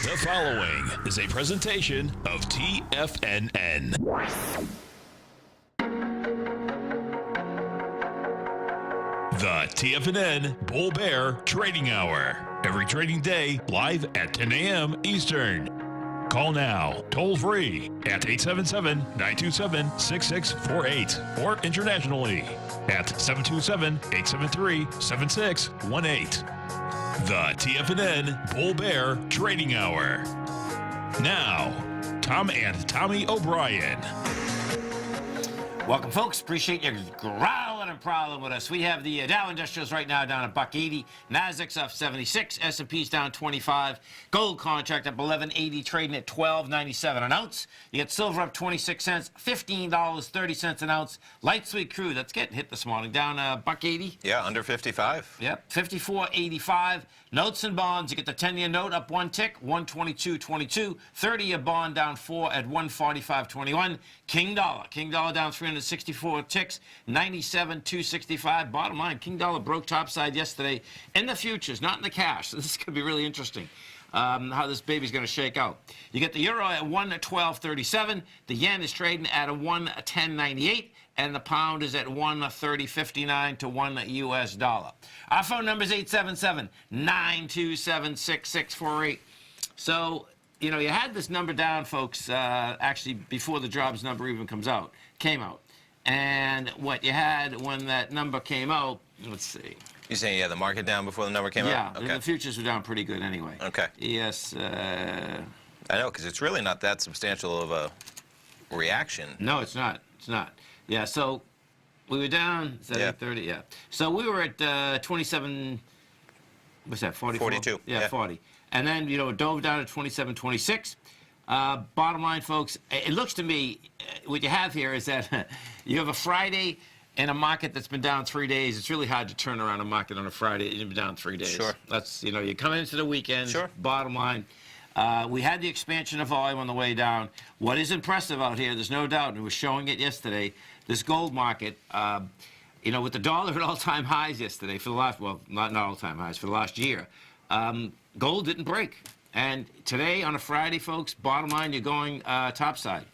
The following is a presentation of TFNN. The TFNN Bull Bear Trading Hour. Every trading day, live at 10 a.m. Eastern. Call now, toll free at 877-927-6648 or internationally at 727-873-7618. The TFNN Bull Bear Trading Hour. Now, Tom and Tommy O'Brien. Welcome, folks. Appreciate you growling and prowling with us. We have the Dow Industrials right now down at $180. Nasdaq's up 76. S&P's down 25. Gold contract up 11.80, trading at $12.97 an ounce. You get silver up 26 cents, $15.30 an ounce. Light sweet crude, that's getting hit this morning, down $1.80. Yeah, under 55. Yep, 54.85. Notes and bonds, you get the 10-year note up one tick, 122.22. 30-year bond down 4 at 145.21. King dollar down 364 ticks, 97.265. Bottom line, King dollar broke topside yesterday in the futures, not in the cash. So this is going to be really interesting. How this baby's going to shake out. You get the euro at 112.37. The yen is trading at a 110.98. And the pound is at 130.59 to $1 US dollar. Our phone number is 877-927-6648. So, you know, you had this number down, folks, actually before the jobs number even came out. And what you had when that number came out, let's see. You're saying, yeah, the market down before the number came out? Yeah, the futures were down pretty good anyway. Okay. Yes. I know, because it's really not that substantial of a reaction. No, it's not. It's not. Yeah, so we were down, is that 830? Yeah. So we were at 27, what's that, 44? 42. Yeah, 40. And then, you know, it dove down to 27.26. Bottom line, folks, it looks to me, what you have here is that you have a Friday in a market that's been down 3 days. It's really hard to turn around a market on a Friday and be down 3 days. Sure. That's, you know, you come into the weekend, sure. Bottom line. We had the expansion of volume on the way down. What is impressive out here, there's no doubt, and we were showing it yesterday, this gold market, you know, with the dollar at all-time highs yesterday for the last, well, not all-time highs, for the last year, gold didn't break. And today, on a Friday, folks, bottom line, you're going topside.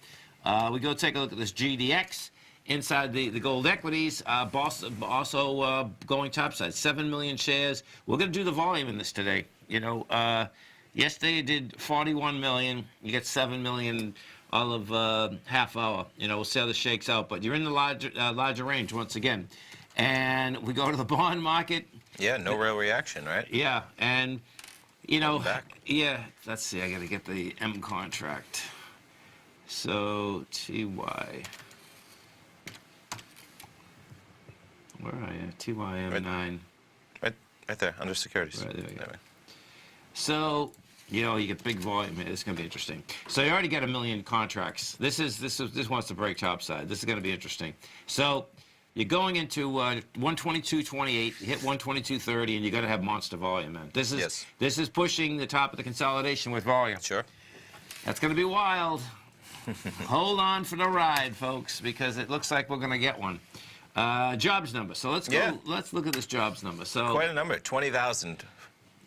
We go take a look at this GDX. Inside the gold equities, also going topside. 7 million shares. We're going to do the volume in this today. You know, yesterday it did 41 million. You get 7 million all of half hour. You know, we'll see how this shakes out. But you're in the larger range once again. And we go to the bond market. Yeah, no real reaction, right? Yeah, and, you know, yeah, let's see. I got to get the M contract. So, TY. Where are you? TYM9. Right there, under securities. Right, there we go. So, you know, you get big volume here. This is going to be interesting. So you already got 1 million contracts. This wants to break topside. This is going to be interesting. So you're going into 122.28. You hit 122.30, and you got to have monster volume, man. This is pushing the top of the consolidation with volume. Sure. That's going to be wild. Hold on for the ride, folks, because it looks like we're going to get one. Jobs number. So let's go. Yeah. Let's look at this jobs number. So quite a number, 20,000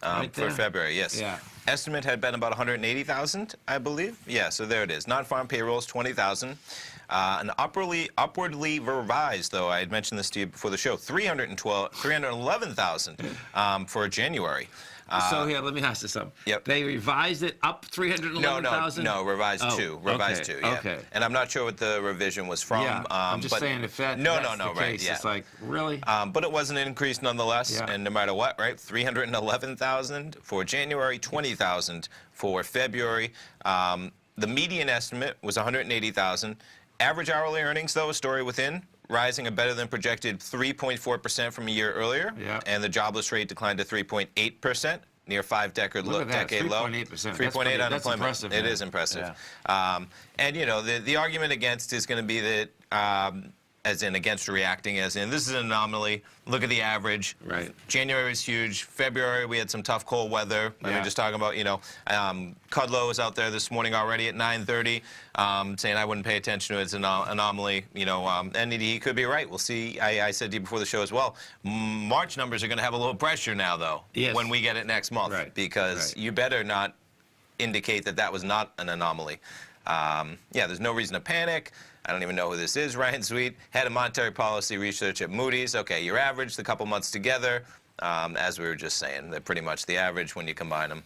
right for February. Yes. Yeah. Estimate had been about 180,000, I believe. Yeah. So there it is. Non-farm payrolls, 20,000. An upwardly revised, though I had mentioned this to you before the show, 311,000 for January. So here, let me ask you something. Yep. They revised it up 311,000? No, revised two. Revised two, yeah. Okay. And I'm not sure what the revision was from. Yeah, I'm just saying if that's the case, yeah. It's like, really? But it was an increase nonetheless, Yeah. and no matter what, right? 311,000 for January, 20,000 for February. The median estimate was 180,000. Average hourly earnings, though, a story within, rising a better than projected 3.4% from a year earlier. Yeah. And the jobless rate declined to 3.8%, near decade low. 3.8%. 3.8 unemployment. That's impressive, it man. is impressive. Yeah. And, you know, the argument against is going to be that as in against reacting, as in this is an anomaly. Look at the average. Right. January was huge. February, we had some tough cold weather. I mean, just talking about, you know, Kudlow was out there this morning already at 9:30 saying I wouldn't pay attention to it. It's an anomaly. You know, and he could be right. We'll see. I said to you before the show as well, March numbers are going to have a little pressure now, though, yes, when we get it next month. Right. Because you better not indicate that that was not an anomaly. Yeah, there's no reason to panic. I don't even know who this is. Ryan Sweet, head of monetary policy research at Moody's. Okay, your average, the couple months together, as we were just saying, they're pretty much the average when you combine them.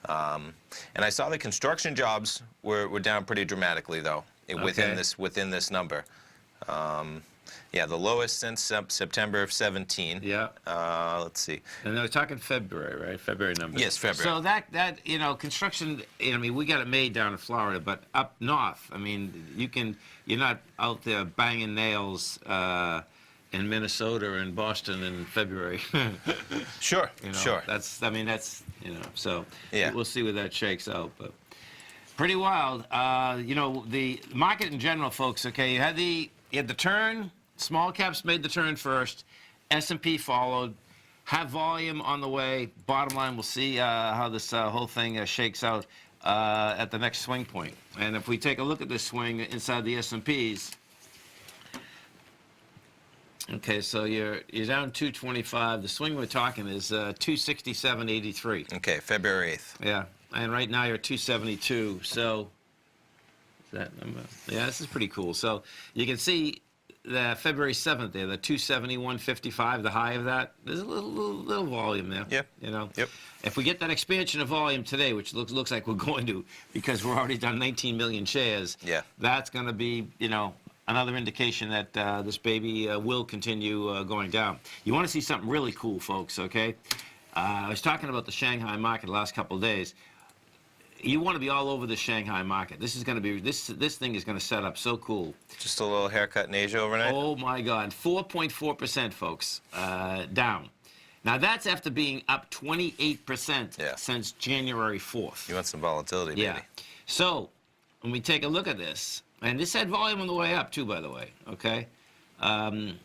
And I saw the construction jobs were down pretty dramatically, though, within this number. Yeah, the lowest since September of 17. Yeah. Let's see. And they're talking February, right? February numbers. Yes, February. So that you know, construction. I mean, we got it made down in Florida, but up north, I mean, you're not out there banging nails in Minnesota and Boston in February. Sure. You know, Sure. That's you know. So Yeah. we'll see where that shakes out, but pretty wild. You know, the market in general, folks. Okay, you had the turn. Small caps made the turn first. S&P followed. Have volume on the way. Bottom line, we'll see how this whole thing shakes out at the next swing point. And if we take a look at this swing inside the S&Ps, okay, so you're down 225. The swing we're talking is 267.83. Okay, February 8th. Yeah, and right now you're 272. So that number, yeah, this is pretty cool. So you can see the February 7th there, the 271.55, the high of that. There's a little volume there. Yep. You know. Yep. If we get that expansion of volume today, which looks like we're going to, because we're already done 19 million shares. Yeah. That's going to be, you know, another indication that this baby will continue going down. You want to see something really cool, folks, okay? I was talking about the Shanghai market the last couple of days. You want to be all over the Shanghai market. This is going to be, this thing is going to set up so cool. Just a little haircut in Asia overnight? Oh, my God. 4.4%, folks, down. Now, that's after being up 28% since January 4th. You want some volatility, baby. Yeah. So, when we take a look at this, and this had volume on the way up, too, by the way, okay? And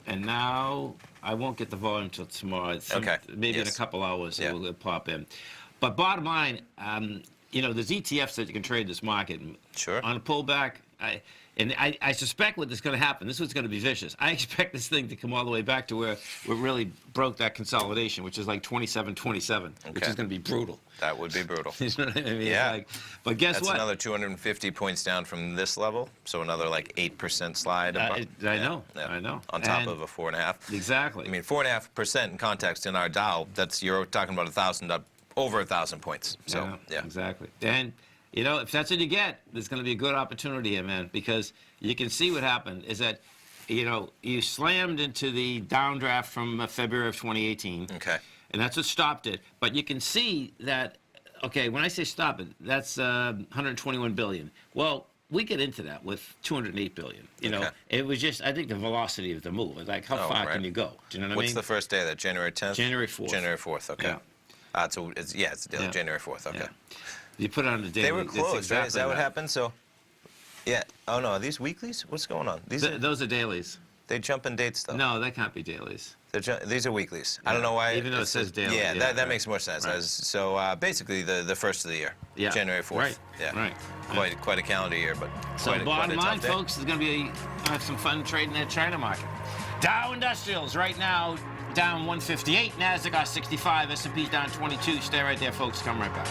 now, I won't get the volume until tomorrow. Maybe in a couple hours it will pop in. But bottom line, you know, there's ETFs that you can trade this market. Sure. On a pullback, I suspect what is going to happen. This is going to be vicious. I expect this thing to come all the way back to where it really broke that consolidation, which is like 27.27, which is going to be brutal. That would be brutal. You know what I mean? Yeah. Like, but guess That's what? another 250 points down from this level, so another like 8% slide. I know. I know. On top of a 4.5. Exactly. I mean, 4.5% in context in our Dow. That's, you're talking about 1,000 up, over 1,000 points. So yeah. Exactly. And you know, if that's what you get, there's going to be a good opportunity here, man, because you can see what happened is that, you know, you slammed into the downdraft from February of 2018. Okay. And that's what stopped it. But you can see that, okay, when I say stop it, that's 121 billion. Well, we get into that with 208 billion. You know, it was just, I think, the velocity of the move. Like, how far can you go? Do you know what I mean? What's the first day of that? January 10th? January 4th. January 4th, okay. Yeah. So it's January 4th, okay. Yeah. You put it on the daily. They were closed, right? Is that what happened? So, yeah. Oh, no, are these weeklies? What's going on? Those are dailies. They jump in dates, though. No, that can't be dailies. These are weeklies. I don't know why. Even though it says daily. Yeah, that makes more sense. Right. So basically the first of the year, January 4th. Right. Yeah. Right. Quite a calendar year, but so bottom line, tough day. folks, is going to be have some fun trading that China market. Dow Industrials right now down 158, Nasdaq got 65, S&P's down 22. Stay right there, folks. Come right back.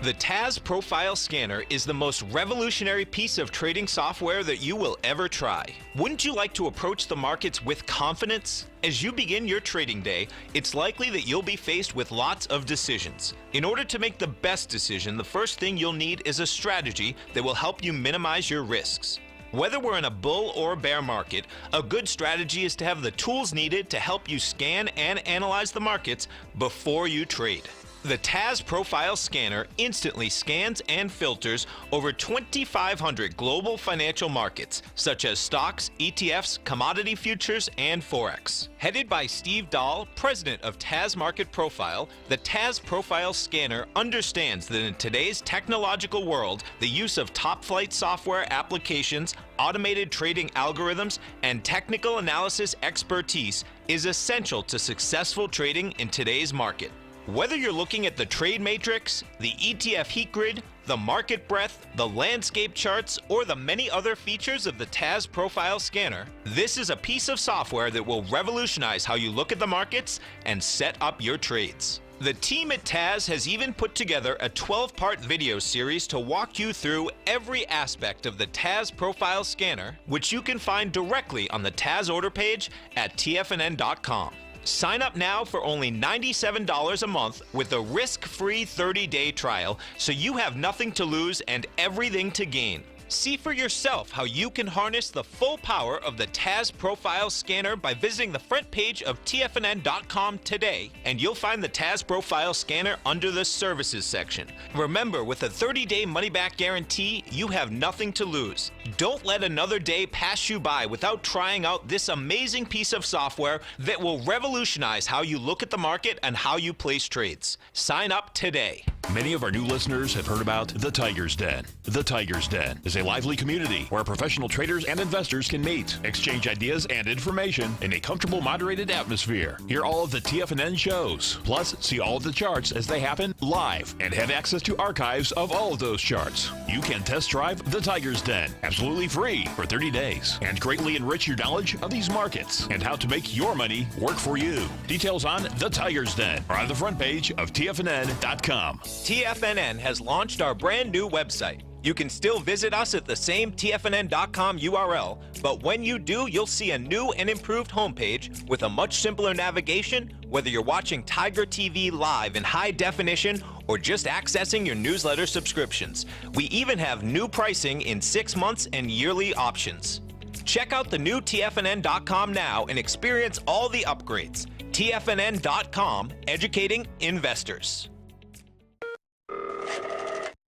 The TAS Profile Scanner is the most revolutionary piece of trading software that you will ever try. Wouldn't you like to approach the markets with confidence? As you begin your trading day, it's likely that you'll be faced with lots of decisions. In order to make the best decision, the first thing you'll need is a strategy that will help you minimize your risks. Whether we're in a bull or bear market, a good strategy is to have the tools needed to help you scan and analyze the markets before you trade. The TAS Profile Scanner instantly scans and filters over 2,500 global financial markets, such as stocks, ETFs, commodity futures, and Forex. Headed by Steve Dahl, president of TAS Market Profile, the TAS Profile Scanner understands that in today's technological world, the use of top-flight software applications, automated trading algorithms, and technical analysis expertise is essential to successful trading in today's market. Whether you're looking at the trade matrix, the ETF heat grid, the market breadth, the landscape charts, or the many other features of the TAS Profile Scanner, this is a piece of software that will revolutionize how you look at the markets and set up your trades. The team at TAS has even put together a 12-part video series to walk you through every aspect of the TAS Profile Scanner, which you can find directly on the TAS order page at TFNN.com. Sign up now for only $97 a month with a risk-free 30-day trial, so you have nothing to lose and everything to gain. See for yourself how you can harness the full power of the TAS Profile Scanner by visiting the front page of TFNN.com today, and you'll find the TAS Profile Scanner under the Services section. Remember, with a 30-day money-back guarantee, you have nothing to lose. Don't let another day pass you by without trying out this amazing piece of software that will revolutionize how you look at the market and how you place trades. Sign up today. Many of our new listeners have heard about the Tiger's Den. The Tiger's Den is a lively community where professional traders and investors can meet, exchange ideas and information in a comfortable, moderated atmosphere. Hear all of the TFNN shows, plus see all of the charts as they happen live and have access to archives of all of those charts. You can test drive the Tiger's Den absolutely free for 30 days and greatly enrich your knowledge of these markets and how to make your money work for you. Details on the Tiger's Den are on the front page of TFNN.com. TFNN has launched our brand new website. You can still visit us at the same TFNN.com URL, but when you do, you'll see a new and improved homepage with a much simpler navigation, whether you're watching Tiger TV live in high definition or just accessing your newsletter subscriptions. We even have new pricing in 6 months and yearly options. Check out the new TFNN.com now and experience all the upgrades. TFNN.com, educating investors.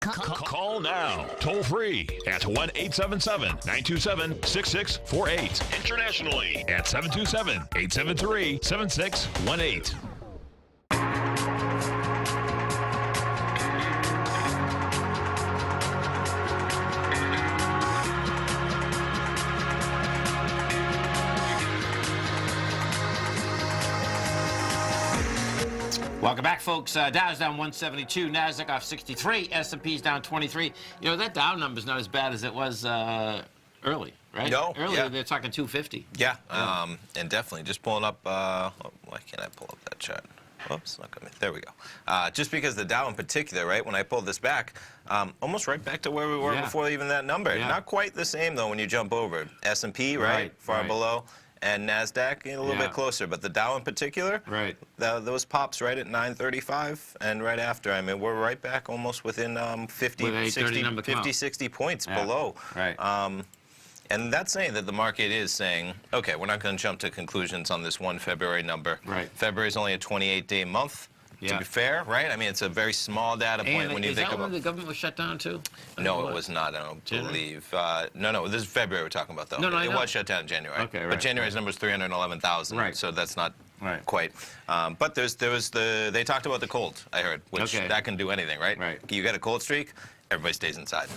Call now, toll free at 1-877-927-6648. Internationally at 727-873-7618. Welcome back, folks. Dow's down 172, Nasdaq off 63, S&P's down 23. You know, that Dow number's not as bad as it was early, right? No. Earlier, they're talking 250. Yeah, and definitely just pulling up. Why can't I pull up that chart? Whoops, not gonna. There we go. Just because the Dow in particular, right? When I pulled this back, almost right back to where we were before even that number. Yeah. Not quite the same though when you jump over. S&P, right? Far below. And NASDAQ a little bit closer, but the Dow in particular, those pops right at 935, and right after, I mean, we're right back almost within 50, 60 points below. And that's saying that the market is saying, okay, we're not going to jump to conclusions on this one February number. February is only a 28-day month. To be fair, right? I mean, it's a very small data point when you think about. Is that when the government was shut down too? No, it was not. I don't believe. No. This is February we're talking about, though. No, it was shut down in January. But January's number was 311,000. So that's not quite. But they talked about the cold. I heard, which that can do anything, right? You get a cold streak, everybody stays inside.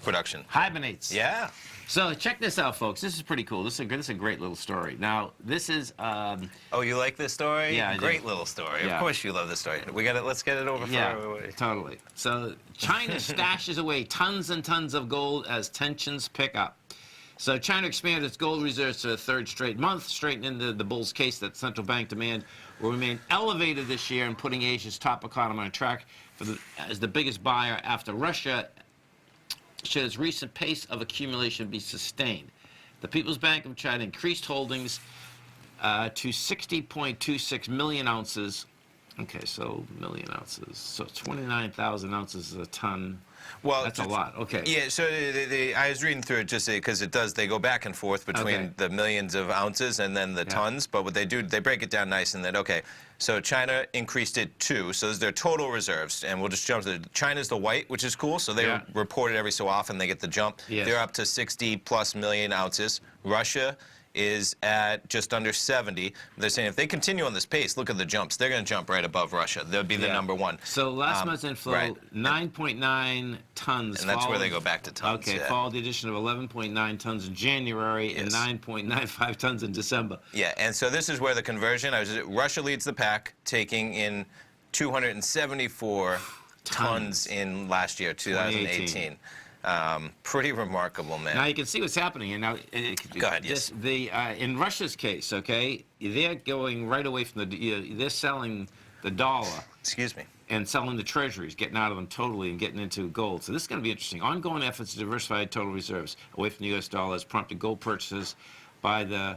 Production hibernates. Yeah. So check this out, folks. This is pretty cool. This is a great little story. Now, this is. Oh, you like this story? Yeah, great little story. Of course, you love this story. Let's get it over. Totally. So China stashes away tons and tons of gold as tensions pick up. So China expanded its gold reserves to a third straight month, straightening the bull's case that central bank demand will remain elevated this year and putting Asia's top economy on track as the biggest buyer after Russia. Should its recent pace of accumulation be sustained? The People's Bank of China increased holdings to 60.26 million ounces. Okay, so million ounces. So 29,000 ounces is a ton. Well, that's a lot. Okay. Yeah. So I was reading through it just because they go back and forth between the millions of ounces and then the tons. But what they do, they break it down nice and then So China increased it too. So this is their total reserves, and we'll just jump to China's the white, which is cool. So they report it every so often. They get the jump. They're up to 60+ million ounces. Russia is at just under 70. They're saying if they continue on this pace, look at the jumps. They're going to jump right above Russia. They'll be the number one. So last month's inflow, 9.9 tons. And that's where they go back to tons. Okay, followed the addition of 11.9 tons in January and 9.95 tons in December. Yeah, and so this is where the conversion, Russia leads the pack, taking in 274 tons in last year, 2018. Pretty remarkable, man. Now you can see what's happening here. Now, Go ahead, yes. In Russia's case, okay, they're going right away from they're selling the dollar. Excuse me. And selling the treasuries, getting out of them totally and getting into gold. So this is going to be interesting. Ongoing efforts to diversify total reserves away from the U.S. dollar has prompted gold purchases by the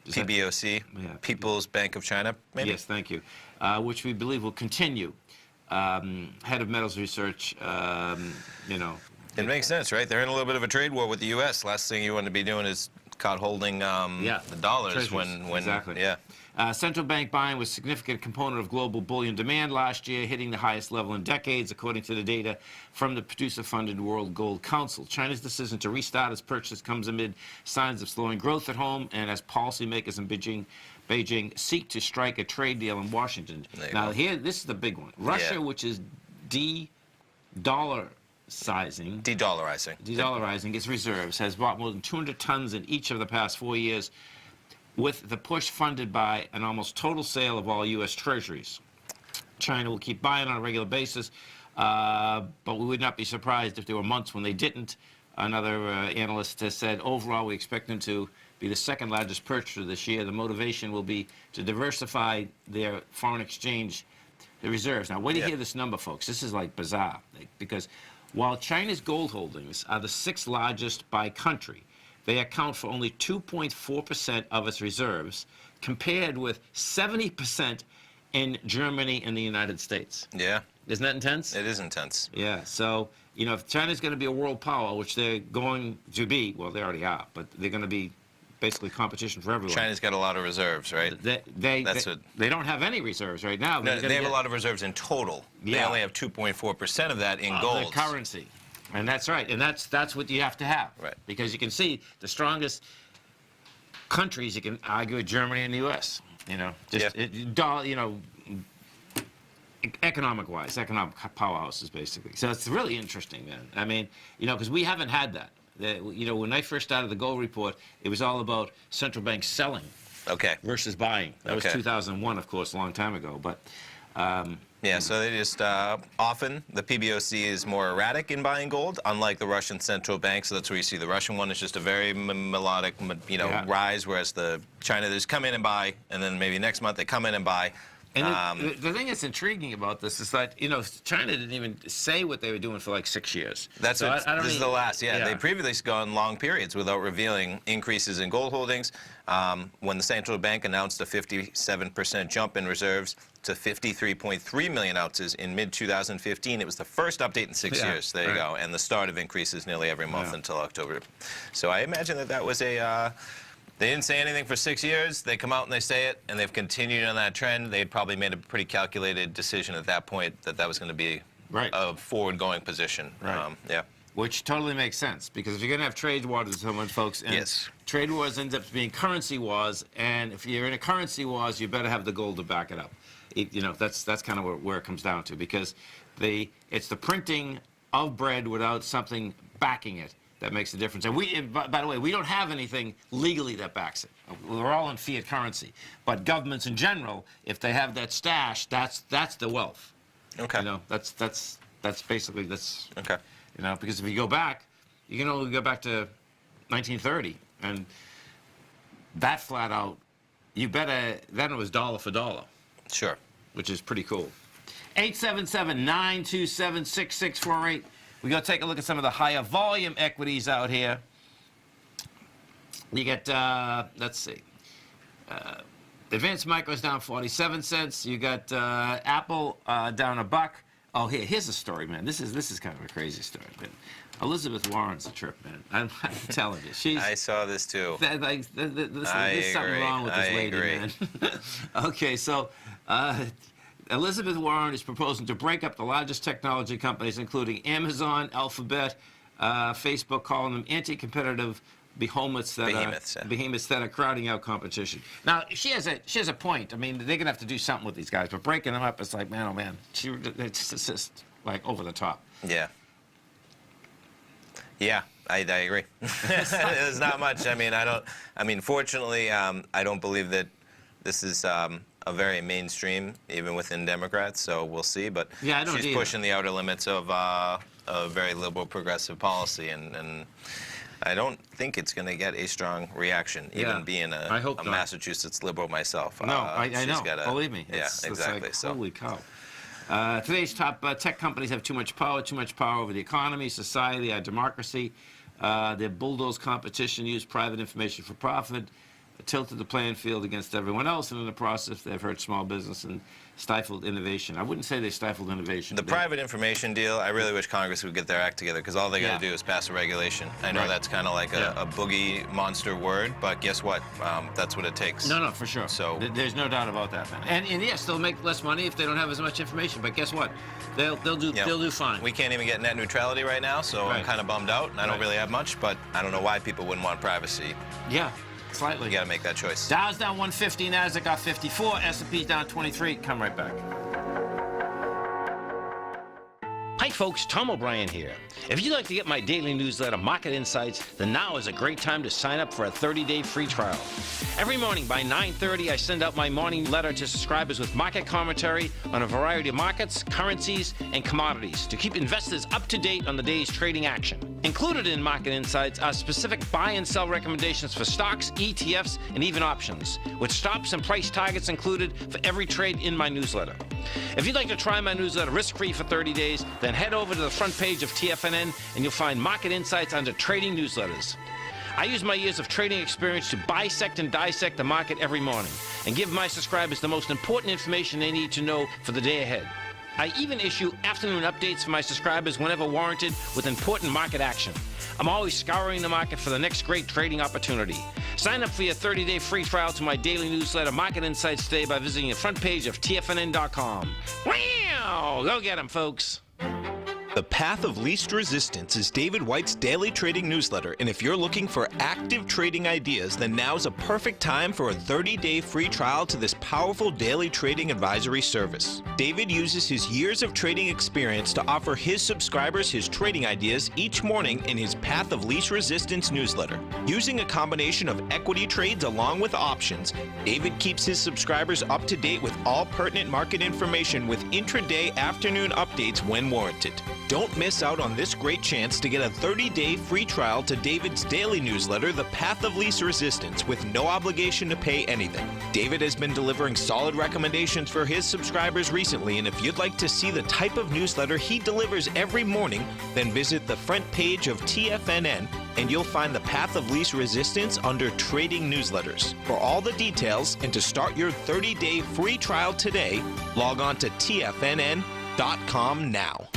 PBOC, People's Bank of China, maybe? Yes, thank you. Which we believe will continue. Head of Metals Research, It makes sense, right? They're in a little bit of a trade war with the U.S. Last thing you want to be doing is caught holding the dollars treasuries. when exactly. Yeah. Central bank buying was a significant component of global bullion demand last year, hitting the highest level in decades, according to the data from the producer-funded World Gold Council. China's decision to restart its purchase comes amid signs of slowing growth at home and as policymakers in Beijing seek to strike a trade deal in Washington. Now, here, this is the big one. Russia, which is de-dollarizing its reserves, has bought more than 200 tons in each of the past 4 years, with the push funded by an almost total sale of all U.S. treasuries. China will keep buying on a regular basis, but we would not be surprised if there were months when they didn't. Another analyst has said, overall, we expect them to be the second largest purchaser this year. The motivation will be to diversify their foreign exchange reserves. Now, wait till you hear this number, folks. This is like bizarre, because while China's gold holdings are the sixth largest by country, they account for only 2.4% of its reserves, compared with 70% in Germany and the United States. Yeah. Isn't that intense? It is intense. Yeah. So, if China's going to be a world power, which they're going to be, well, they already are, but they're going to be basically competition for everyone. China's got a lot of reserves, right? They don't have any reserves right now. No, they have a lot of reserves in total. Yeah. They only have 2.4% of that in gold. The currency. And that's right. And that's what you have to have. Right. Because you can see the strongest countries, you can argue, are Germany and the U.S. Economic-wise, economic powerhouses, basically. So it's really interesting, man. I mean, because we haven't had that. When I first started the gold report, it was all about central banks selling versus buying. That was 2001, of course, a long time ago. But so they just often the PBOC is more erratic in buying gold, unlike the Russian central bank. So that's where you see the Russian one is just a very melodic, rise, whereas the China, they just come in and buy, and then maybe next month they come in and buy. And the thing that's intriguing about this is that, China didn't even say what they were doing for like 6 years. This is the last, They previously gone long periods without revealing increases in gold holdings. When the central bank announced a 57% jump in reserves to 53.3 million ounces in mid-2015, it was the first update in 6 years. There you go. And the start of increases nearly every month until October. So I imagine that was a... They didn't say anything for 6 years. They come out and they say it, and they've continued on that trend. They'd probably made a pretty calculated decision at that point that was going to be a forward-going position. Right. Which totally makes sense, because if you're going to have trade wars with someone, folks, and trade wars ends up being currency wars, and if you're in a currency wars, you better have the gold to back it up. That's kind of where it comes down to, because it's the printing of bread without something backing it that makes the difference. And by the way, we don't have anything legally that backs it. We're all in fiat currency. But governments in general, if they have that stash, that's the wealth. Okay. That's basically Okay. Because if you go back, you can only go back to 1930, and that flat out, then it was dollar for dollar. Sure. Which is pretty cool. 877-927-6648. We're going to take a look at some of the higher volume equities out here. You get, let's see, Advanced Micro's down 47 cents. You got Apple down $1. Oh, here's a story, man. This is kind of a crazy story, man. Elizabeth Warren's a trip, man. I'm telling you. I saw this too. There's something wrong with this lady, man. Okay, so Elizabeth Warren is proposing to break up the largest technology companies, including Amazon, Alphabet, Facebook, calling them anti-competitive behemoths that are crowding out competition. Now, she has a point. I mean, they're gonna have to do something with these guys, but breaking them up, it's like, man, oh man, it's just like over the top. Yeah. Yeah, I agree. There's not much. Fortunately, I don't believe that this is a a very mainstream, even within Democrats. So we'll see. But yeah, I don't she's either. pushing the outer limits of a very liberal, progressive policy, and I don't think it's going to get a strong reaction, even being a Massachusetts liberal myself. No, I know. Believe me. Yeah, exactly. It's like, holy cow. Today's top tech companies have too much power over the economy, society, our democracy. They bulldoze competition, use private information for profit, tilted the playing field against everyone else, and in the process, they've hurt small business and stifled innovation. I wouldn't say they stifled innovation. The private information deal, I really wish Congress would get their act together, because all they got to do is pass a regulation. I know that's kind of like a boogie monster word, but guess what? That's what it takes. No, for sure. So there's no doubt about that, man. And yes, they'll make less money if they don't have as much information. But guess what? They'll do fine. We can't even get net neutrality right now, so I'm kind of bummed out. I don't really have much, but I don't know why people wouldn't want privacy. Yeah. Slightly. You got to make that choice. Dow's down 150, Nasdaq got 54, S&P's down 23. Come right back. Hi folks, Tom O'Brien here. If you'd like to get my daily newsletter, Market Insights, then now is a great time to sign up for a 30-day free trial. Every morning by 9:30, I send out my morning letter to subscribers with market commentary on a variety of markets, currencies, and commodities to keep investors up to date on the day's trading action. Included in Market Insights are specific buy and sell recommendations for stocks, ETFs, and even options, with stops and price targets included for every trade in my newsletter. If you'd like to try my newsletter risk-free for 30 days, then head over to the front page of TFNN and you'll find Market Insights under Trading Newsletters. I use my years of trading experience to bisect and dissect the market every morning and give my subscribers the most important information they need to know for the day ahead. I even issue afternoon updates for my subscribers whenever warranted with important market action. I'm always scouring the market for the next great trading opportunity. Sign up for your 30-day free trial to my daily newsletter, Market Insights, today by visiting the front page of TFNN.com. Wow! Go get 'em, folks. The Path of Least Resistance is David White's daily trading newsletter, and if you're looking for active trading ideas, then now's a perfect time for a 30-day free trial to this powerful daily trading advisory service. David uses his years of trading experience to offer his subscribers his trading ideas each morning in his Path of Least Resistance newsletter. Using a combination of equity trades along with options, David keeps his subscribers up to date with all pertinent market information with intraday afternoon updates when warranted. Don't miss out on this great chance to get a 30-day free trial to David's daily newsletter, The Path of Least Resistance, with no obligation to pay anything. David has been delivering solid recommendations for his subscribers recently, and if you'd like to see the type of newsletter he delivers every morning, then visit the front page of TFNN and you'll find The Path of Least Resistance under Trading Newsletters. For all the details and to start your 30-day free trial today, log on to TFNN.com now.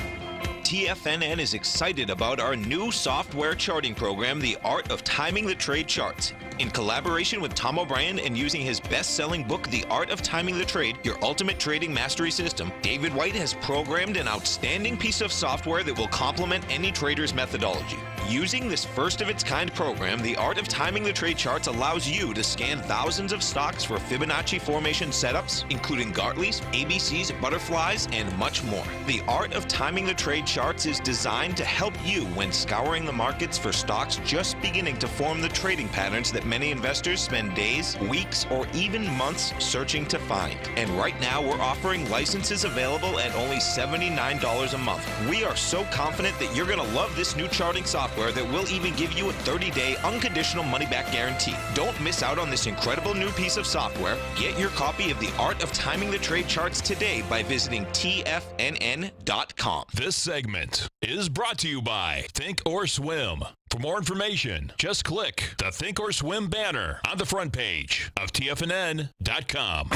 TFNN is excited about our new software charting program, The Art of Timing the Trade Charts. In collaboration with Tom O'Brien and using his best-selling book, The Art of Timing the Trade, Your Ultimate Trading Mastery System, David White has programmed an outstanding piece of software that will complement any trader's methodology. Using this first-of-its-kind program, The Art of Timing the Trade Charts allows you to scan thousands of stocks for Fibonacci formation setups, including Gartley's, ABC's, butterflies, and much more. The Art of Timing the Trade Charts is designed to help you when scouring the markets for stocks just beginning to form the trading patterns that many investors spend days, weeks, or even months searching to find. And right now, we're offering licenses available at only $79 a month. We are so confident that you're going to love this new charting software that will even give you a 30-day unconditional money-back guarantee. Don't miss out on this incredible new piece of software. Get your copy of The Art of Timing the Trade Charts today by visiting TFNN.com. This segment is brought to you by Think or Swim. For more information, just click the Think or Swim banner on the front page of TFNN.com.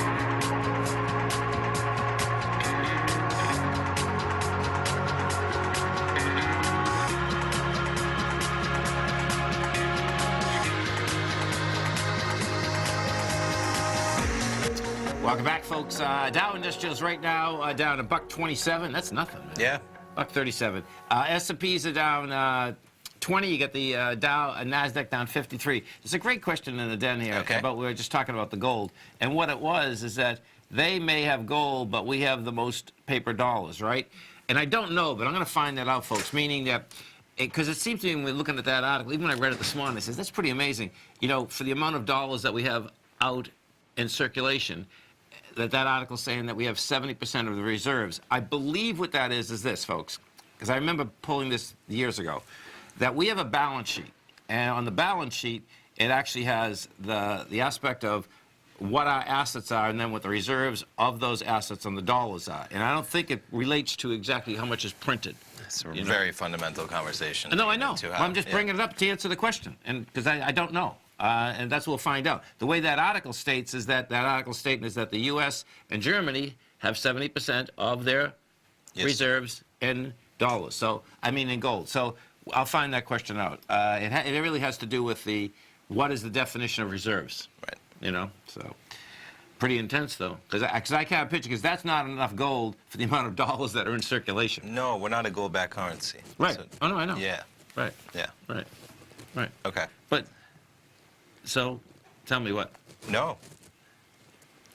Welcome back, folks. Dow Industrials right now down $127. That's nothing, man. Yeah. $137. S&Ps are down 20. You get the Dow and Nasdaq down 53. There's a great question in the den here about, we were just talking about the gold, and what it was is that they may have gold, but we have the most paper dollars, right? And I don't know, but I'm going to find that out, folks. Meaning that, because it seems to me when we're looking at that article, even when I read it this morning, I says that's pretty amazing. You know, for the amount of dollars that we have out in circulation, that article saying that we have 70% of the reserves. I believe what that is this, folks, because I remember pulling this years ago, that we have a balance sheet. And on the balance sheet, it actually has the aspect of what our assets are and then what the reserves of those assets on the dollars are. And I don't think it relates to exactly how much is printed. It's a very fundamental conversation. No, I know. I'm just bringing it up to answer the question, and because I don't know. And that's what we'll find out. The way that article states is that article statement is that the U.S. and Germany have 70% of their reserves in dollars. So, I mean in gold. So I'll find that question out. It really has to do with what is the definition of reserves. Right. You know, so pretty intense though, because I can't picture, because that's not enough gold for the amount of dollars that are in circulation. No, we're not a gold-backed currency. Right. So, Oh no, I know. yeah. Right. Yeah. Right. Right. Okay. But so, tell me what. No.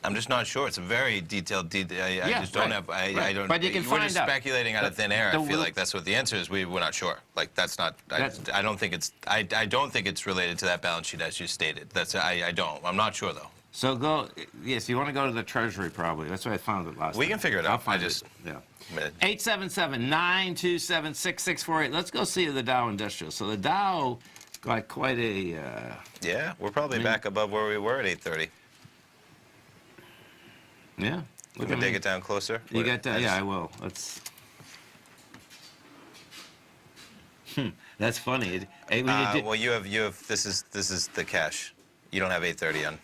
I'm just not sure. It's a very detailed. I just don't have. I don't. But you can we're find just out. speculating out of thin air. I feel like that's what the answer is. We're not sure. Like that's not. I don't think it's. I don't think it's related to that balance sheet as you stated. That's. I don't. I'm not sure though. So go. Yes, you want to go to the Treasury probably. That's why I found it last. We time. can figure it out. I'll find I just. it. Yeah. 877-927-6648. Let's go see the Dow Industrial. So the Dow got quite a. Yeah, we're probably back above where we were at 8:30. Yeah. Can we take it down closer? You got that? Yeah, I will. Let's. That's funny. Well, you have. This is the cash. You don't have 8:30 on.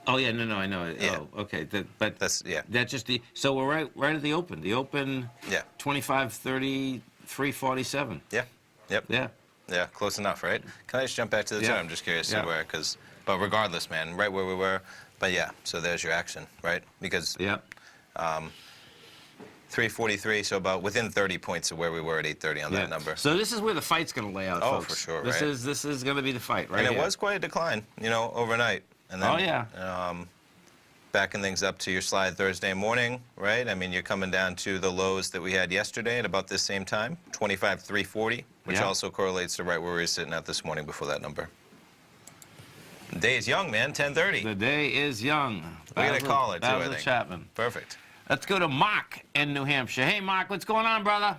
Oh yeah, no, I know. Yeah. Oh, okay. But That's that's just the. So we're right at the open. The open. Yeah. 25.33.47. Yeah. Yep. Yeah. Yeah, close enough, right? Can I just jump back to the chart? I'm just curious to where, but regardless, man, right where we were. But yeah, so there's your action, right? Because 343, so about within 30 points of where we were at 8:30 on that number. So this is where the fight's going to lay out, folks. For sure, This right? is going to be the fight, right? And it was quite a decline, overnight. And then, backing things up to your slide Thursday morning, right? I mean, you're coming down to the lows that we had yesterday at about this same time, 25,340, which also correlates to right where we were sitting at this morning before that number. The day is young, man, 10:30. The day is young. We're going to call it, too, I think. Chapman. Perfect. Let's go to Mark in New Hampshire. Hey, Mark, what's going on, brother?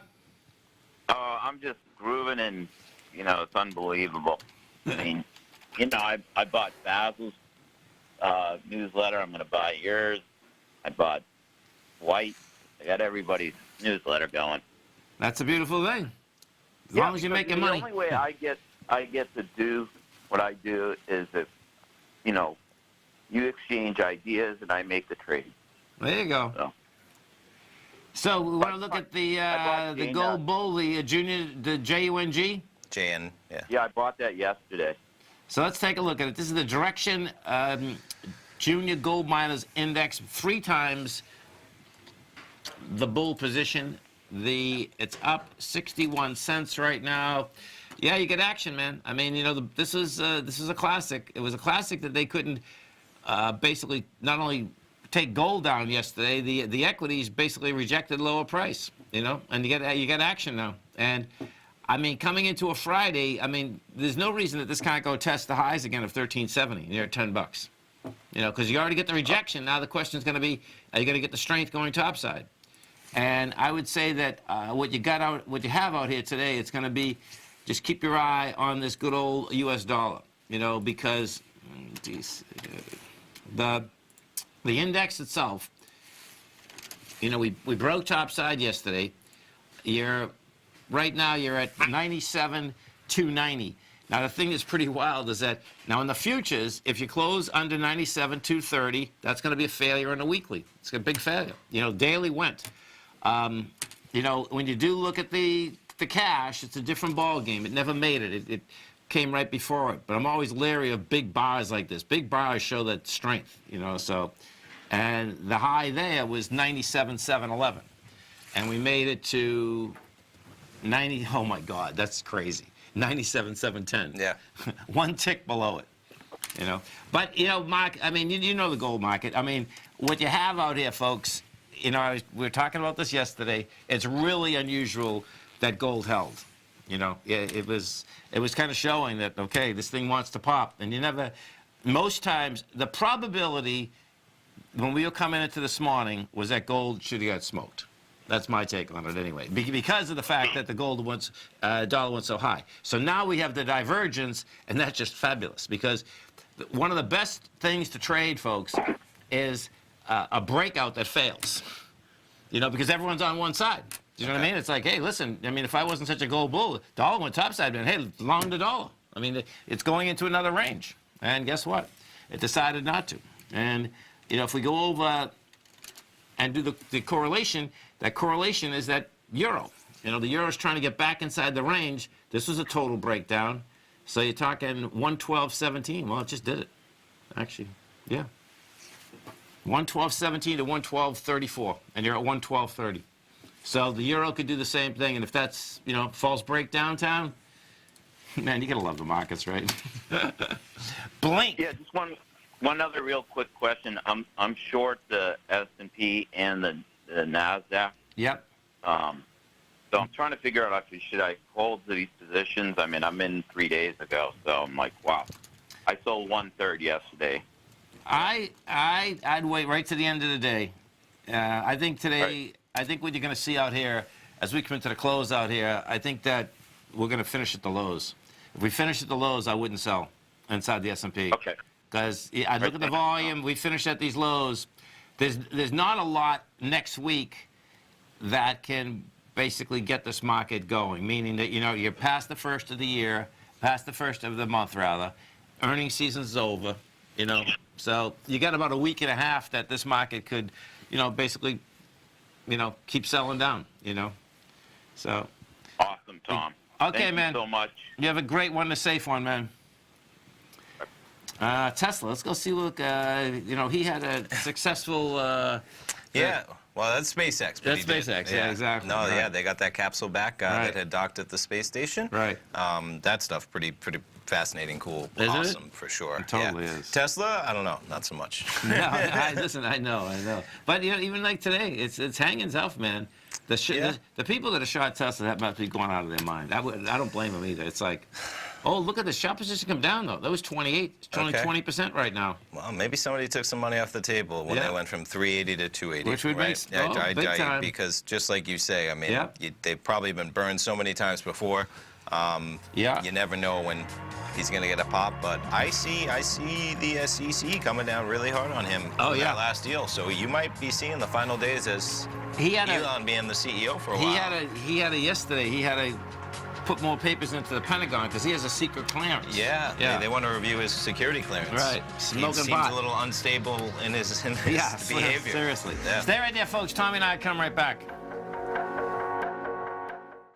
I'm just grooving, and, it's unbelievable. I mean, I bought Basil's newsletter. I'm going to buy yours. I bought White. I got everybody's newsletter going. That's a beautiful thing. As long as you're making money. The only way I get to do what I do is if, you exchange ideas and I make the trade. There you go. So we want to look at the Gold Bull, the junior, the JUNG? JN, yeah. Yeah, I bought that yesterday. So let's take a look at it. This is the Direction Junior Gold Miners Index, 3 times the bull position. It's up 61 cents right now. Yeah, you get action, man. I mean, this is a classic. It was a classic that they couldn't basically not only take gold down yesterday. The equities basically rejected lower price. And you get action now. And I mean, coming into a Friday, I mean, there's no reason that this can't go test the highs again of 1370 near $10. Because you already get the rejection. Now the question is going to be, are you going to get the strength going topside? And I would say that what you have out here today, it's going to be, just keep your eye on this good old U.S. dollar. Because the index itself, we broke topside yesterday. Right now you're at 97,290. Now the thing that's pretty wild is that now in the futures, if you close under 97,230, that's going to be a failure on a weekly. It's a big failure. Daily went. When you do look at the cash, it's a different ball game. It never made it. It came right before it. But I'm always leery of big bars like this. Big bars show that strength, so. And the high there was 97,711. And we made it to 90, oh my God, that's crazy. 97,710. Yeah. One tick below it, But, Mark, I mean, you know the gold market. I mean, what you have out here, folks, we were talking about this yesterday. It's really unusual that gold held. It was kind of showing that, okay, this thing wants to pop. And most times, the probability when we were coming into this morning was that gold should have got smoked. That's my take on it anyway, because of the fact that the gold dollar went so high. So now we have the divergence, and that's just fabulous, because one of the best things to trade, folks, is a breakout that fails. You know, because everyone's on one side. You know what I mean? It's like, hey, listen, I mean, if I wasn't such a gold bull, dollar went topside, man, hey, long the dollar. I mean, it's going into another range. And guess what? It decided not to. And, you know, if we go over and do the correlation, that correlation is that euro. You know, the euro's trying to get back inside the range. This was a total breakdown. So you're talking 112.17. Well, it just did it, actually. Yeah. 112.17 to 112.34, and you're at 112.30. So the euro could do the same thing, and if that's, you know, false break downtown, man, you gotta love the markets, right? Blink. Yeah, just one other real quick question. I'm short the S&P and the NASDAQ. Yep. So I'm trying to figure out should I hold to these positions. I mean, I'm in 3 days ago, so I'm like, wow. I sold 1/3 yesterday. I'd wait right to the end of the day. I think today, Right. I think what you're going to see out here, as we come into the close out here, I think that we're going to finish at the lows. If we finish at the lows, I wouldn't sell inside the S&P. Okay. Because I look at the volume, we finish at these lows. There's not a lot next week that can basically get this market going, meaning that, you know, you're past the first of the year, past the first of the month, rather. Earnings season's over, you know. So you got about a week and a half that this market could, you know, basically, you know, keep selling down, you know. So. Awesome, Tom. Okay, Thank man. you so much. You have a great one, a safe one, man. Tesla, let's go see, look, you know, he had a successful... Yeah, well, that's SpaceX. but That's he did. SpaceX, yeah, exactly. No, Right. yeah, they got that capsule back Right. that had docked at the space station. Right. That stuff pretty fascinating, cool, Is it? awesome for sure. It totally yeah. is. Tesla, I don't know, not so much. No, listen, I know. But, you know, even like today, it's hanging tough, man. The people that are short Tesla, that must be going out of their mind. I don't blame them either. It's like, oh, look at the short position come down, though. That was 28. It's only Okay. 20% right now. Well, maybe somebody took some money off the table when Yeah. they went from 380 to 280. Which would right? make big time. Because just like you say, I mean, Yeah. they've probably been burned so many times before. Yeah. You never know when he's going to get a pop, but I see the SEC coming down really hard on him Oh, for yeah. that last deal. So you might be seeing the final days as He had Elon being the CEO for a He while. had a yesterday. He had to put more papers into the Pentagon because he has a secret clearance. Yeah, they want to review his security clearance. Right. He Smoking seems pot. a little unstable in his Yeah, behavior. seriously. Yeah. Stay right there, folks. Tommy and I come right back.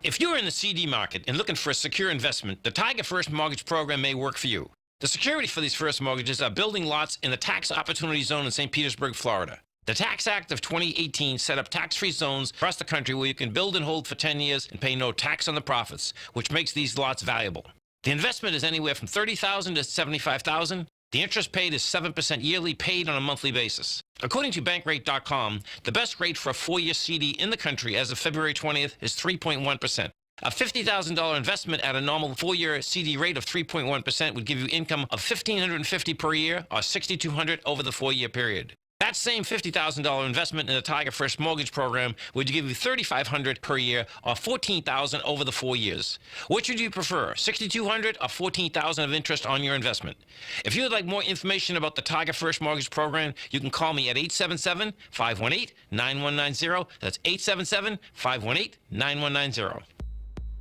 If you're in the CD market and looking for a secure investment, the Tiger First Mortgage Program may work for you. The security for these first mortgages are building lots in the Tax Opportunity Zone in St. Petersburg, Florida. The Tax Act of 2018 set up tax-free zones across the country where you can build and hold for 10 years and pay no tax on the profits, which makes these lots valuable. The investment is anywhere from $30,000 to $75,000. The interest paid is 7% yearly, paid on a monthly basis. According to Bankrate.com, the best rate for a 4-year CD in the country as of February 20th is 3.1%. A $50,000 investment at a normal 4-year CD rate of 3.1% would give you income of $1,550 per year or $6,200 over the 4-year period. That same $50,000 investment in the Tiger First Mortgage Program would give you $3,500 per year or $14,000 over the 4 years. Which would you prefer, $6,200 or $14,000 of interest on your investment? If you would like more information about the Tiger First Mortgage Program, you can call me at 877-518-9190. That's 877-518-9190.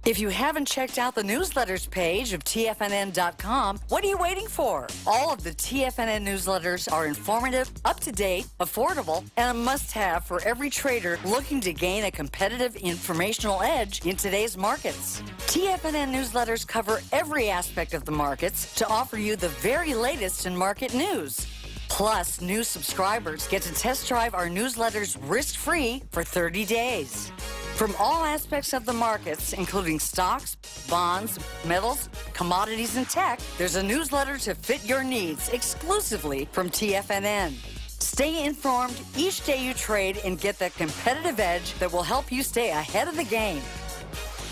If you haven't checked out the newsletters page of TFNN.com, what are you waiting for? All of the TFNN newsletters are informative, up-to-date, affordable, and a must-have for every trader looking to gain a competitive informational edge in today's markets. TFNN newsletters cover every aspect of the markets to offer you the very latest in market news. Plus, new subscribers get to test drive our newsletters risk-free for 30 days. From all aspects of the markets, including stocks, bonds, metals, commodities, and tech, there's a newsletter to fit your needs exclusively from TFNN. Stay informed each day you trade and get that competitive edge that will help you stay ahead of the game.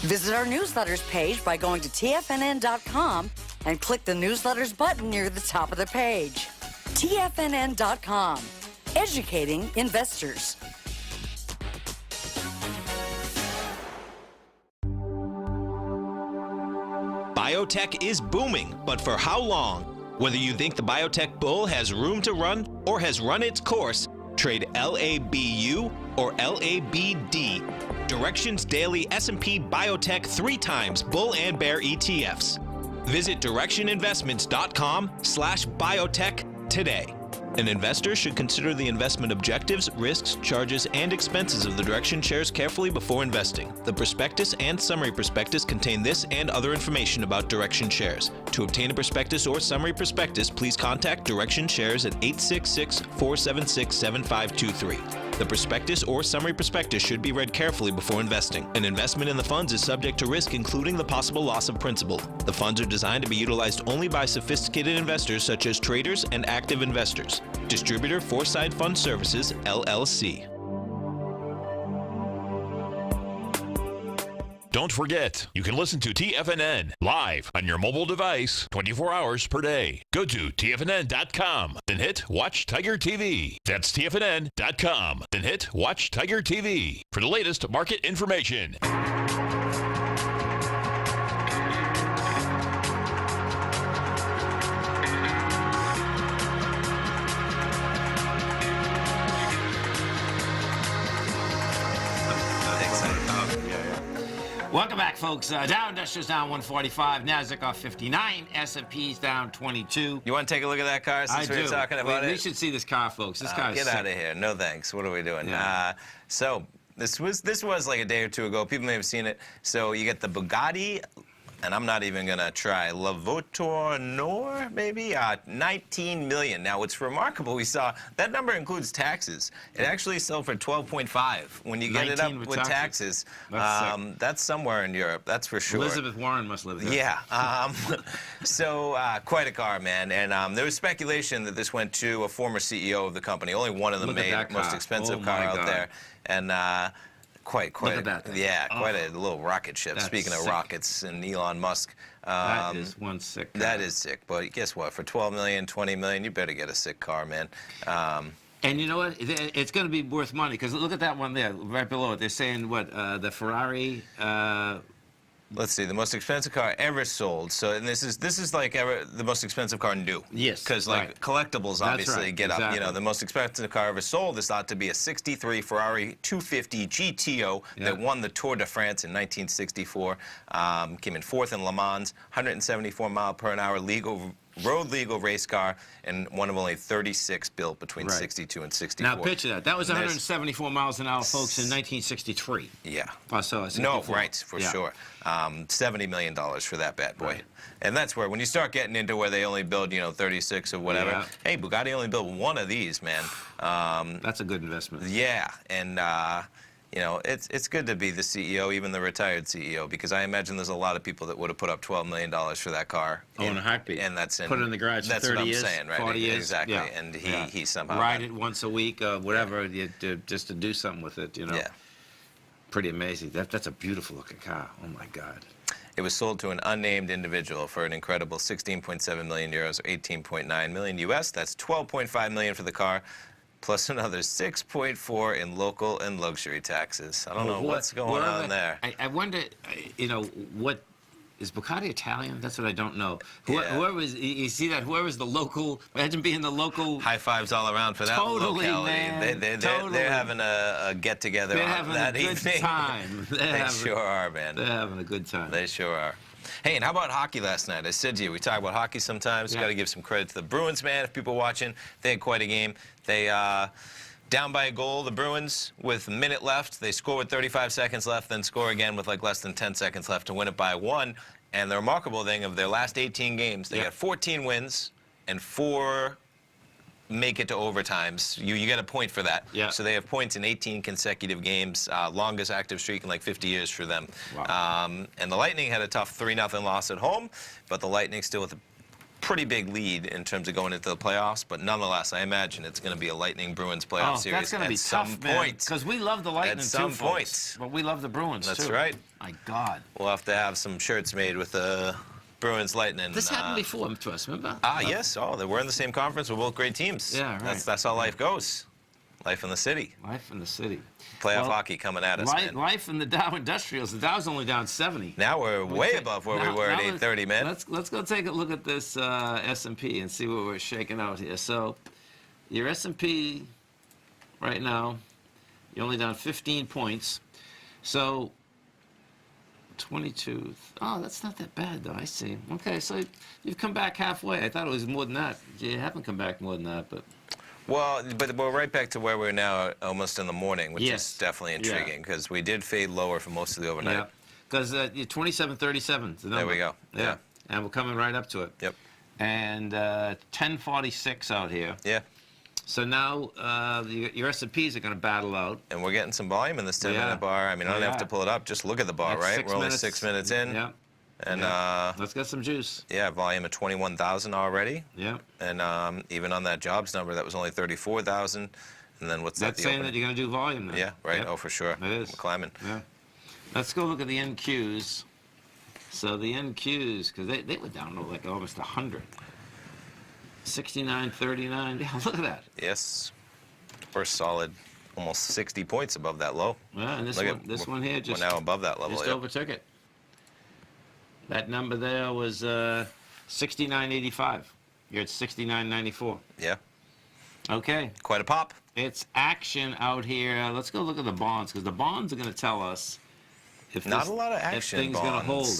Visit our newsletters page by going to TFNN.com and click the newsletters button near the top of the page. TFNN.com. educating investors. Biotech is booming, but for how long? Whether you think the biotech bull has room to run or has run its course, trade LABU or LABD. Direction's daily S&P Biotech 3 times bull and bear ETFs. Visit directioninvestments.com/biotech today. An investor should consider the investment objectives, risks, charges, and expenses of the Direction shares carefully before investing. The prospectus and summary prospectus contain this and other information about Direction shares. To obtain a prospectus or summary prospectus, please contact Direction shares at 866-476-7523. The prospectus or summary prospectus should be read carefully before investing. An investment in the funds is subject to risk, including the possible loss of principal. The funds are designed to be utilized only by sophisticated investors such as traders and active investors. Distributor Foreside Fund Services, LLC. Don't forget, you can listen to TFNN live on your mobile device 24 hours per day. Go to TFNN.com, then hit Watch Tiger TV. That's TFNN.com, then hit Watch Tiger TV for the latest market information. Welcome back, folks. Dow Industrials down 145, Nasdaq off 59, S&P's down 22. You want to take a look at that car since we were talking about it? We should see this car, folks. This car is Get sick. out of here. No thanks. What are we doing? Yeah. So this was like a day or two ago. People may have seen it. So you get the Bugatti, and I'm not even going to try, La Voiture Noire, maybe? 19 million. Now, what's remarkable, we saw that number includes taxes. It actually sold for 12.5. When you get it up with taxes, that's somewhere in Europe, that's for sure. Elizabeth Warren must live there. Yeah. So quite a car, man. And there was speculation that this went to a former CEO of the company. Only one of them made the most expensive car out there. And quite Look at that thing. Yeah, quite a little rocket ship. That's Speaking of sick. rockets and Elon Musk. That is one sick car. That is sick. But guess what? For 12 million, 20 million, you better get a sick car, man. And you know what? It's going to be worth money because look at that one there, right below it. They're saying what the Ferrari. Let's see, the most expensive car ever sold. So, and this is like the most expensive car new. Yes, because like collectibles obviously get up. You know, the most expensive car ever sold is thought to be a '63 Ferrari 250 GTO that won the Tour de France in 1964. Came in 4th in Le Mans, 174-mile-per-hour road legal race car, and one of only 36 built between 62 and 64. Now picture that. That was 174 miles an hour, folks, in 1963. Yeah. So no, right, for sure. $70 million for that bad boy. Right. And that's where, when you start getting into where they only build, 36 or whatever, hey, Bugatti only built one of these, man. That's a good investment. Yeah, and it's good to be the CEO, even the retired CEO, because I imagine there's a lot of people that would have put up $12 million for that car. In a heartbeat. And that's put it in the garage for 30 years, That's what I'm saying, right? 40 years. Exactly. Yeah. And he somehow ride it once a week, whatever, just to do something with it, Yeah. Pretty amazing. That's a beautiful looking car. Oh my God. It was sold to an unnamed individual for an incredible 16.7 million euros, or 18.9 million US. That's 12.5 million for the car, plus another 6.4 in local and luxury taxes. I don't know what's going on there. I wonder, what is Bugatti Italian? That's what I don't know. Whoever is, you see that? Whoever's the local, imagine being the local. High fives all around for that locality. Man. They're having a get together on that evening. They're having a good time. They sure are, man. They're having a good time. They sure are. Hey, and how about hockey last night? I said to you, we talk about hockey sometimes. Got to give some credit to the Bruins, man. If people watching, they had quite a game. They down by a goal, the Bruins, with a minute left. They score with 35 seconds left, then score again with like less than 10 seconds left to win it by 1. And the remarkable thing of their last 18 games, they got 14 wins and 4 make it to overtimes. You get a point for that. Yeah. So they have points in 18 consecutive games, longest active streak in like 50 years for them. Wow. And the Lightning had a tough 3-0 loss at home, but the Lightning still with a pretty big lead in terms of going into the playoffs. But nonetheless, I imagine it's going to be a Lightning Bruins playoff series that's going to be some tough, point. Because we love the Lightning At some too, point. folks. But we love the Bruins That's too. right. My God. We'll have to have some shirts made with the Bruins Lightning. This happened before to us, remember? Yes. Oh, they were in the same conference. We're both great teams. Yeah, right. That's how life goes. Life in the city. Life in the city. Playoff hockey coming at us, man. Life in the Dow Industrials. The Dow's only down 70. Now we're way above where we were at 8:30, man. Let's go take a look at this S&P and see what we're shaking out here. So your S&P right now, you're only down 15 points. So 22. Oh, that's not that bad, though. I see. Okay, so you've come back halfway. I thought it was more than that. You haven't come back more than that, but... Well, but we're right back to where we're now, almost in the morning, which Yes. is definitely intriguing, because we did fade lower for most of the overnight. Yeah, because 27.37 is the number. There we go. Yeah. And we're coming right up to it. Yep. And 10.46 out here. Yeah. So now your S&Ps are going to battle out. And we're getting some volume in this 10-minute bar. I mean, I don't have to pull it up. Just look at the bar, That's right? We're only 6 minutes in. Yeah. And let's get some juice. yeah, volume of 21,000 already. Yeah. And even on that jobs number, that was only 34,000. And then what's that? That's saying that you're going to do volume now. Yeah, right. Yep. Oh, for sure. It is. We're climbing. Yeah. Let's go look at the NQs. So the NQs, because they were down to like almost 100. 69.39. Yeah, look at that. Yes. We're solid, almost 60 points above that low. Yeah, and this one here just we're now above that level. just overtook it. That number there was 69.85. You're at 69.94. Yeah. Okay. Quite a pop. It's action out here. Let's go look at the bonds, because the bonds are going to tell us if Not a lot of action if things going to hold. bonds.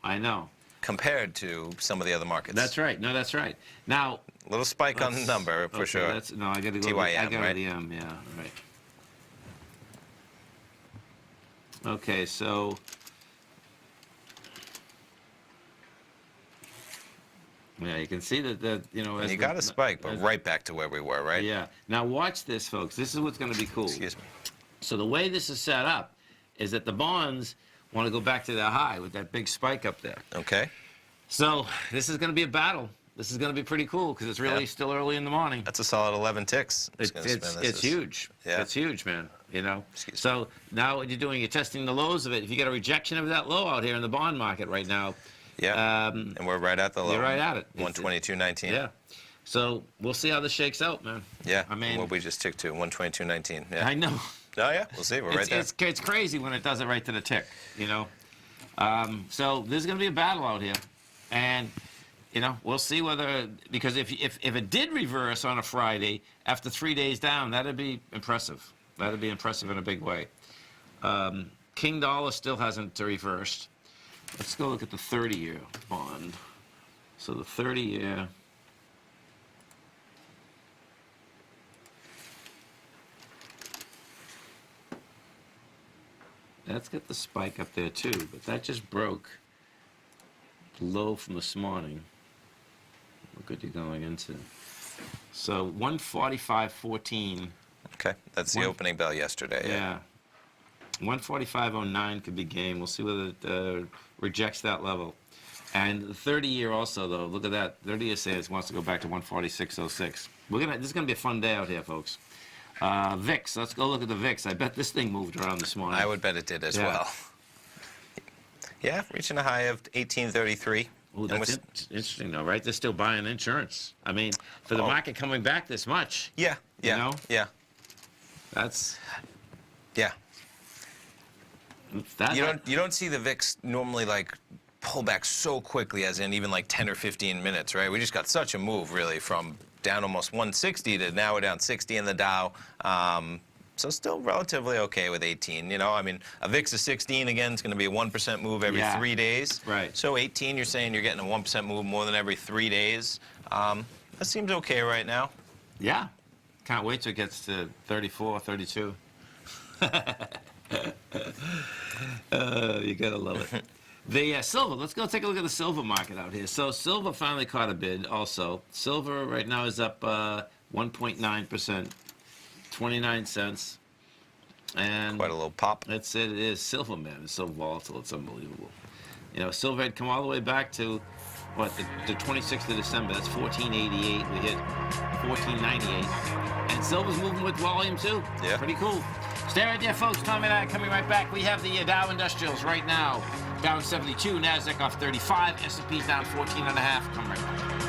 I know. Compared to some of the other markets. That's right. No, that's right. Now, Little spike on the number, for okay, sure. No, I got to go. TYM, I got right? the M. Yeah, right. Okay, so yeah, you can see that And you got a spike, but right back to where we were, right? Yeah. Now watch this, folks. This is what's going to be cool. Excuse me. So the way this is set up is that the bonds want to go back to their high with that big spike up there. Okay. So this is going to be a battle. This is going to be pretty cool because it's really Yep. still early in the morning. That's a solid 11 ticks. It's huge. Yeah. It's huge, man. Excuse me. So now what you're doing, you're testing the lows of it. If you get a rejection of that low out here in the bond market right now, Yeah. And we're right at the low. you're right at it. 122.19. Yeah. So we'll see how this shakes out, man. Yeah. I mean, what we just ticked to 122.19. Yeah. I know. Oh yeah. We'll see. We're right there. It's crazy when it does it right to the tick, So there's going to be a battle out here, and we'll see whether, because if it did reverse on a Friday after 3 days down, that'd be impressive. That'd be impressive in a big way. King dollar still hasn't reversed. Let's go look at the 30-year bond. So the 30-year. That's got the spike up there too, but that just broke the low from this morning. What good you're going into? So 145.14. Okay. That's the opening bell yesterday. Yeah. 145.09 could be game. We'll see whether it rejects that level. And the 30-year also, though, look at that. 30-year says wants to go back to 146.06. This is gonna be a fun day out here, folks. VIX. Let's go look at the VIX. I bet this thing moved around this morning. I would bet it did as Yeah. well. Yeah, reaching a high of 1833. Ooh, that's interesting, though, right? They're still buying insurance. I mean, for the market coming back this much. Yeah. Yeah. You know? Yeah. That's Yeah. that. You don't see the VIX normally like pull back so quickly, as in even like 10 or 15 minutes, right? We just got such a move, really, from down almost 160 to now we're down 60 in the Dow. So still relatively okay with 18. I mean, a VIX of 16 again is going to be a 1% move every 3 days. Right. So 18, you're saying you're getting a 1% move more than every 3 days. That seems okay right now. Yeah. Can't wait till it gets to 34, 32. You gotta love it. The silver, let's go take a look at the silver market out here. So silver finally caught a bid also. Silver right now is up 1.9%, 29 cents. And Quite a little pop. it is. Silver, man, it's so volatile, it's unbelievable. Silver had come all the way back to, what, the 26th of December. That's 1488. We hit 1498. And silver's moving with volume, too. Yeah. Pretty cool. Stay right there, folks. Tommy and I are coming right back. We have the Dow Industrials right now. Down 72, NASDAQ off 35, S&P's down 14.5. Come right back.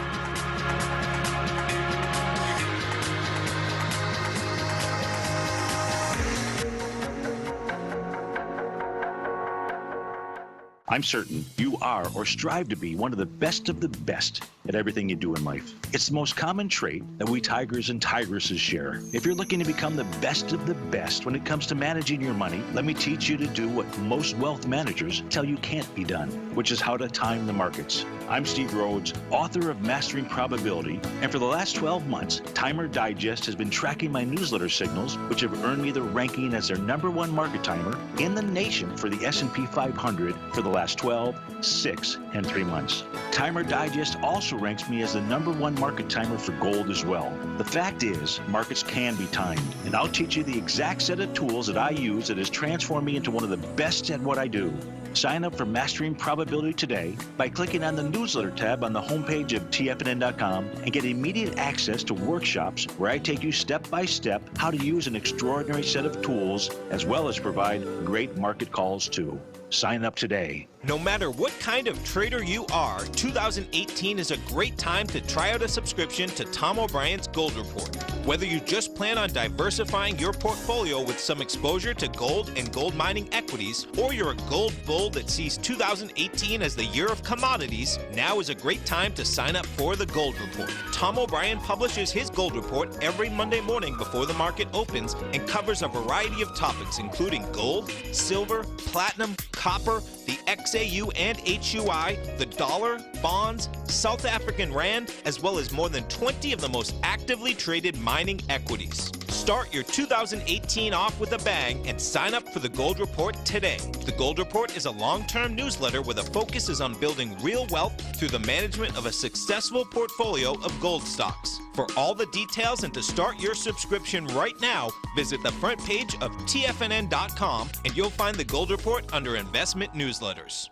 I'm certain you are or strive to be one of the best at everything you do in life. It's the most common trait that we tigers and tigresses share. If you're looking to become the best of the best when it comes to managing your money, let me teach you to do what most wealth managers tell you can't be done, which is how to time the markets. I'm Steve Rhodes, author of Mastering Probability, and for the last 12 months, Timer Digest has been tracking my newsletter signals, which have earned me the ranking as their #1 market timer in the nation for the S&P 500 for the last 12, 6, and 3 months. Timer Digest also ranks me as the #1 market timer for gold as well. The fact is, markets can be timed, and I'll teach you the exact set of tools that I use that has transformed me into one of the best at what I do. Sign up for Mastering Probability today by clicking on the newsletter tab on the homepage of TFNN.com and get immediate access to workshops where I take you step by step how to use an extraordinary set of tools as well as provide great market calls too. Sign up today. No matter what kind of trader you are, 2018 is a great time to try out a subscription to Tom O'Brien's Gold Report. Whether you just plan on diversifying your portfolio with some exposure to gold and gold mining equities, or you're a gold bull that sees 2018 as the year of commodities, now is a great time to sign up for the Gold Report. Tom O'Brien publishes his Gold Report every Monday morning before the market opens and covers a variety of topics including gold, silver, platinum, copper, the XAU and HUI, the dollar, bonds, South African rand, as well as more than 20 of the most actively traded mining equities. Start your 2018 off with a bang and sign up for the Gold Report today. The Gold Report is a long-term newsletter where the focus is on building real wealth through the management of a successful portfolio of gold stocks. For all the details and to start your subscription right now, visit the front page of TFNN.com and you'll find the Gold Report under Investment Newsletters.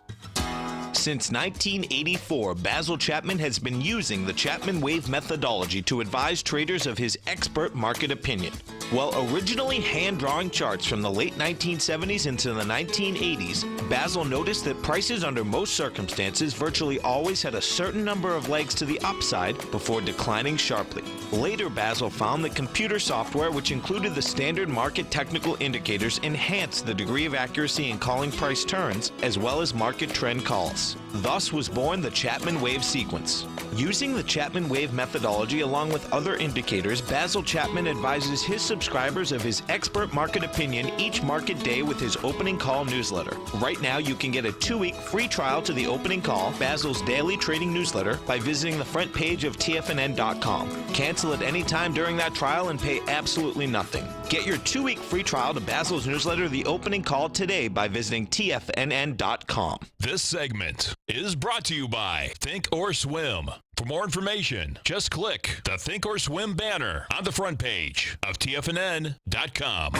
Since 1984, Basil Chapman has been using the Chapman Wave methodology to advise traders of his expert market opinion. While originally hand-drawing charts from the late 1970s into the 1980s, Basil noticed that prices under most circumstances virtually always had a certain number of legs to the upside before declining sharply. Later, Basil found that computer software, which included the standard market technical indicators, enhanced the degree of accuracy in calling price turns, as well as market trend calls. Thus was born the Chapman Wave sequence. Using the Chapman Wave methodology along with other indicators, Basil Chapman advises his subscribers of his expert market opinion each market day with his opening call newsletter. Right now, you can get a 2-week free trial to the opening call, Basil's daily trading newsletter, by visiting the front page of TFNN.com. Cancel at any time during that trial and pay absolutely nothing. Get your 2-week free trial to Basil's newsletter, The Opening Call, today by visiting TFNN.com. This segment is brought to you by Think or Swim. For more information, just click the Think or Swim banner on the front page of TFNN.com.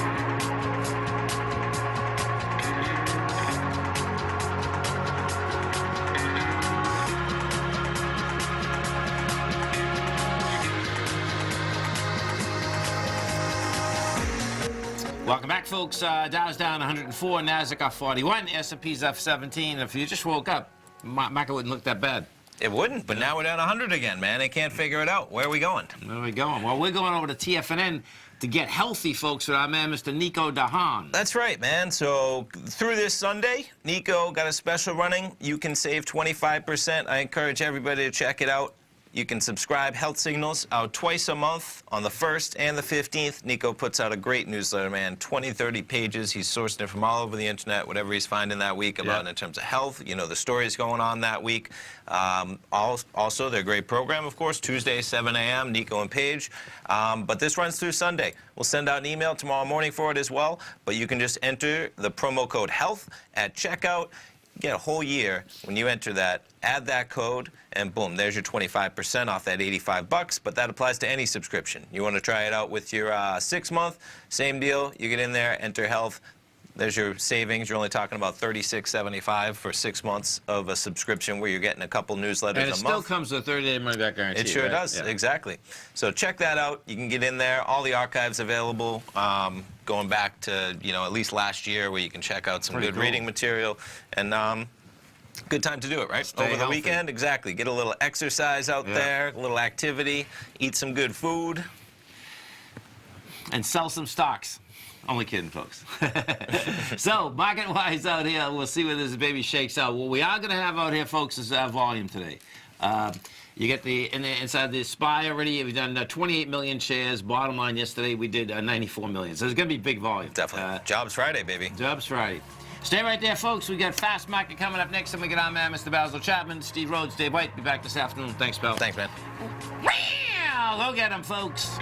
Welcome back, folks. Dow's down 104, Nasdaq off 41, S&P's up 17. If you just woke up, market wouldn't look that bad. It wouldn't, but now we're down 100 again, man. They can't figure it out. Where are we going? Where are we going? Well, we're going over to TFNN to get healthy, folks, with our man, Mr. Nico Dahan. That's right, man. So through this Sunday, Nico got a special running. You can save 25%. I encourage everybody to check it out. You can subscribe. Health Signals out twice a month on the 1st and the 15th. Nico puts out a great newsletter, man. 20, 30 pages. He's sourcing it from all over the internet, whatever he's finding that week about in terms of health, you know, the stories going on that week. Also, their great program, of course, Tuesday, 7 a.m., Nico and Paige. But this runs through Sunday. We'll send out an email tomorrow morning for it as well. But you can just enter the promo code HEALTH at checkout. You get a whole year when you enter that, add that code, and boom, there's your 25% off that $85. But that applies to any subscription. You want to try it out with your 6-month, same deal. You get in there, enter health. There's your savings. You're only talking about $36.75 for 6 months of a subscription where you're getting a couple newsletters a month. And it still comes with a 30-day money-back guarantee. It sure does, exactly. So check that out. You can get in there. All the archives available, going back to, you know, at least last year, where you can check out some good reading material. And good time to do it, right? Stay Over the healthy. weekend, exactly. Get a little exercise out there, a little activity, eat some good food. And sell some stocks. Only kidding, folks. So, market-wise out here, we'll see where this baby shakes out. What we are going to have out here, folks, is volume today. You get inside the SPY already, we've done 28 million shares. Bottom line yesterday, we did 94 million. So there's going to be big volume. Definitely. Jobs Friday, baby. Jobs Friday. Stay right there, folks. We got Fast Market coming up next. And we get our man, Mr. Basil Chapman, Steve Rhodes, Dave White. Be back this afternoon. Thanks, pal. Thanks, man. Go get them, folks.